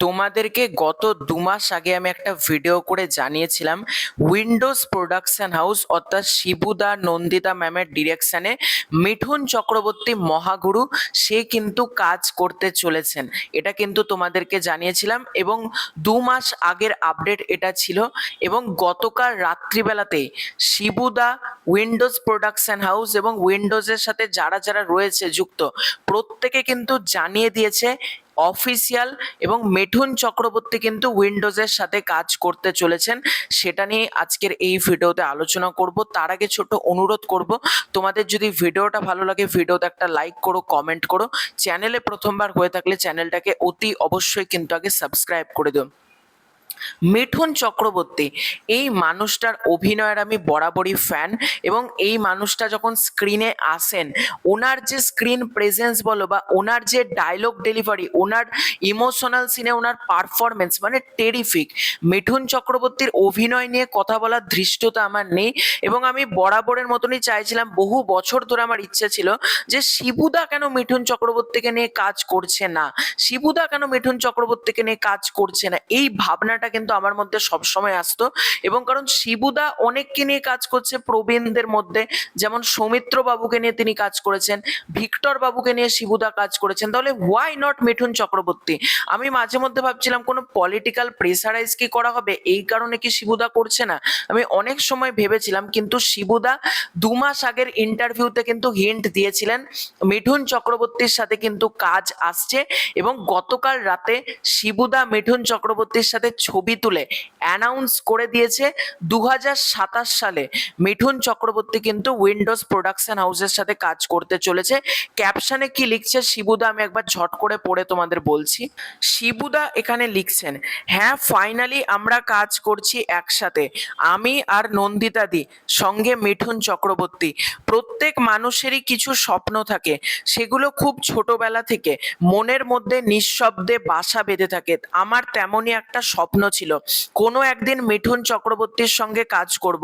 তোমাদেরকে গত 2 মাস আগে আমি একটা ভিডিও করে জানিয়েছিলাম উইন্ডোজ প্রোডাকশন হাউস অর্থাৎ শিবুদা নন্দিতা ম্যামের ডিরেকশনে মিঠুন চক্রবর্তী মহাগুরু সে কিন্তু কাজ করতে চলেছেন। এটা কিন্তু তোমাদেরকে জানিয়েছিলাম এবং 2 মাস আগের আপডেট এটা ছিল। এবং গতকাল রাত্রিবেলাতেই শিবুদা, উইন্ডোজ প্রোডাকশন হাউস এবং উইন্ডোজের সাথে যারা যারা রয়েছে যুক্ত প্রত্যেকে কিন্তু জানিয়ে দিয়েছে অফিসিয়াল এবং মিঠুন চক্রবর্তী কিন্তু উইন্ডোজের সাথে কাজ করতে চলেছেন। সেটা নিয়ে আজকের এই ভিডিওতে আলোচনা করব। তার আগে ছোট অনুরোধ করব, তোমাদের যদি ভিডিওটা ভালো লাগে ভিডিওতে একটা লাইক করো, কমেন্ট করো। চ্যানেলে প্রথমবার হয়ে থাকলে চ্যানেলটাকে অতি অবশ্যই কিন্তু আগে সাবস্ক্রাইব করে দিও। মিঠুন চক্রবর্তী এই মানুষটার অভিনয়ের আমি বরাবরই ফ্যান এবং এই মানুষটা যখন স্ক্রিনে আসেন ওনার যে স্ক্রিন প্রেজেন্স বলো বা ওনার যে ডায়লগ ডেলিভারি, ওনার ইমোশনাল সিনে ওনার পারফরমেন্স মানে টেরিফিক। মিঠুন চক্রবর্তীর অভিনয় নিয়ে কথা বলার ধৃষ্টতা আমার নেই এবং আমি বরাবরের মতনই চাইছিলাম, বহু বছর ধরে আমার ইচ্ছে ছিল যে শিবুদা কেন মিঠুন চক্রবর্তীকে নিয়ে কাজ করছে না, শিবুদা কেন মিঠুন চক্রবর্তীকে নিয়ে কাজ করছে না, এই ভাবনাটা কিন্তু আমার মধ্যে সবসময় আসতো। এবং কারণ শিবুদা অনেককে নিয়ে কাজ করছে, প্রবীণদের মধ্যে যেমন সৌমিত্র বাবুকে নিয়ে তিনি কাজ করেছেন, ভিক্টর বাবুকে নিয়ে শিবুদা কাজ করেছেন, তাহলে হোয়াই নট মিঠুন চক্রবর্তী? আমি মাঝে মধ্যে ভাবছিলাম কোনো পলিটিক্যাল প্রেসারাইজ কি করা হবে, এই কারণে কি শিবুদা করছে না, আমি অনেক সময় ভেবেছিলাম। কিন্তু শিবুদা 2 মাস আগের ইন্টারভিউতে কিন্তু হিন্ট দিয়েছিলেন মিঠুন চক্রবর্তীর সাথে কিন্তু কাজ আসছে এবং গতকাল রাতে শিবুদা মিঠুন চক্রবর্তীর সাথে ছবি তুলে অ্যানাউন্স করে দিয়েছে 2027 সালে মিঠুন চক্রবর্তী কিন্তু উইন্ডোজ প্রোডাকশন হাউসের সাথে কাজ করতে চলেছে। ক্যাপশনে কি লিখছে শিবুদা আমি একবার ঝট করে পড়ে তোমাদের বলছি। শিবুদা এখানে লিখছেন, হ্যাঁ ফাইনালি আমরা কাজ করছি একসাথে, আমি আর নন্দিতা দি সঙ্গে মিঠুন চক্রবর্তী। প্রত্যেক মানুষেরই কিছু স্বপ্ন থাকে, সেগুলো খুব ছোটবেলা থেকে মনের মধ্যে নিঃশব্দে বাসা বেঁধে থাকে। আমার তেমনই একটা স্বপ্ন ছিল কোনো একদিন মিঠুন চক্রবর্তীর সঙ্গে কাজ করব।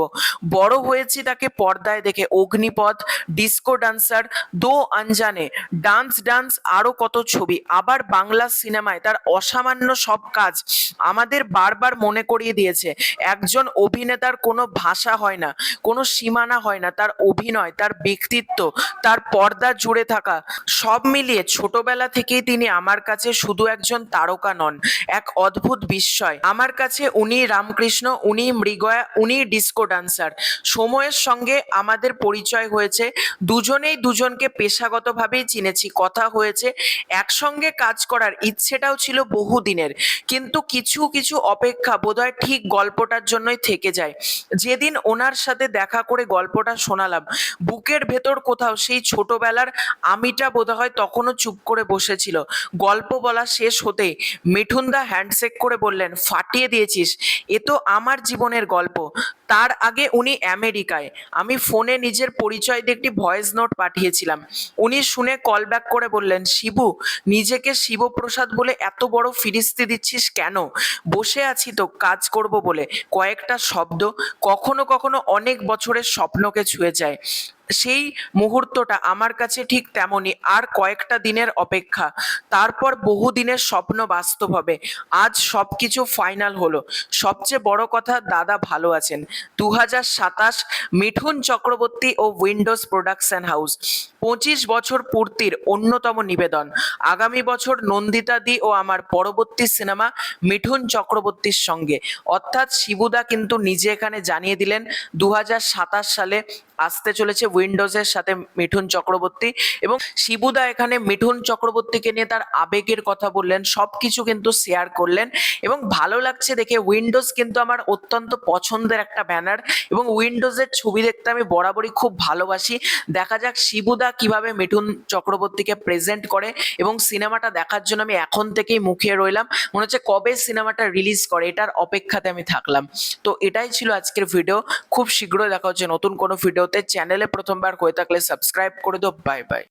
বড় হয়েছি তাকে পর্দায় দেখে, অগ্নিপথ, ডিস্কো ডান্সার, দো আনজানে, ডান্স ডান্স আরো কত ছবি, আবার বাংলা সিনেমায় তার অসামান্য সব কাজ আমাদের বারবার মনে করিয়ে দিয়েছে একজন অভিনেতার কোনো ভাষা হয় না, কোনো সীমানা হয় না, তার অভিনয়, তার ব্যক্তিত্ব, তার পর্দা জুড়ে থাকা সব মিলিয়ে ছোটবেলা থেকেই তিনি আমার কাছে শুধু একজন তারকা নন, এক অদ্ভুত বিস্ময়। আমার কাছে উনি রামকৃষ্ণ, উনি মৃগয়া, উনি ডিস্কো ডান্সার। সময়ের সঙ্গে আমাদের পরিচয় হয়েছে, দুজনেই দুজনকে পেশাগতভাবেই চিনেছি, কথা হয়েছে, একসঙ্গে কাজ করার ইচ্ছেটাও ছিল বহুদিনের। কিন্তু কিছু কিছু অপেক্ষা বোধহয় ঠিক গল্পটার জন্যই থেকে যায়। যেদিন ওনার সাথে দেখা করে গল্পটা শোনালাম, বুকের ভেতর কোথাও সেই ছোটবেলার আমিটা বোধহয় তখনও চুপ করে বসেছিল। গল্প বলা শেষ হতেই মিঠুনদা হ্যান্ডশেক করে বললেন, ফাটিয়ে দিয়েছিস, এ তো আমার জীবনের গল্প। তার আগে উনি আমেরিকায়, আমি ফোনে নিজের পরিচয় দিয়ে একটি ভয়েস নোট পাঠিয়েছিলাম। উনি শুনে কল ব্যাক করে বললেন, শিবু নিজেকে শিবপ্রসাদ বলে এত বড় ফিরিস্তি দিচ্ছিস কেন? বসে আছি তো কাজ করব বলে, কয়েকটা শব্দ কখনো কখনো অনেক বছরের স্বপ্নকে ছুঁয়ে যায়। সেই মুহূর্তটা আমার কাছে ঠিক তেমনই, আর কয়েকটা দিনের অপেক্ষা, তারপর বহুদিনের স্বপ্ন বাস্তব হবে। আজ সবকিছু ফাইনাল হলো। সবচেয়ে বড় কথা, দাদা ভালো আছেন। 2027 মিঠুন চক্রবর্তী ও উইন্ডোজ প্রোডাকশন হাউস 25 বছর পূর্তির অন্যতম নিবেদন। আগামী বছর নন্দিতা দি ও আমার পরবর্তী সিনেমা মিঠুন চক্রবর্তীর সঙ্গে, অর্থাৎ শিবুদা কিন্তু নিজে এখানে জানিয়ে দিলেন 2027 সালে আসতে চলেছে উইন্ডোজের সাথে মিঠুন চক্রবর্তী। এবং শিবুদা এখানে মিঠুন চক্রবর্তীকে নিয়ে তার আবেগের কথা বললেন, সবকিছু কিন্তু শেয়ার করলেন এবং ভালো লাগছে দেখে। উইন্ডোজ কিন্তু আমার অত্যন্ত পছন্দের একটা ব্যানার এবং উইন্ডোজের ছবি দেখতে আমি বরাবরই খুব ভালোবাসি। দেখা যাক শিবুদা কিভাবে মিঠুন চক্রবর্তীকে প্রেজেন্ট করে এবং সিনেমাটা দেখার জন্য আমি এখন থেকেই মুখিয়ে রইলাম। মনে হচ্ছে কবে সিনেমাটা রিলিজ করে এটার অপেক্ষাতে আমি থাকলাম। তো এটাই ছিল আজকের ভিডিও। খুব শীঘ্রই দেখা হচ্ছে নতুন কোনো ভিডিওতে। চ্যানেলে প্রথমবার হয়ে থাকলে সাবস্ক্রাইব করে দাও। Bye bye.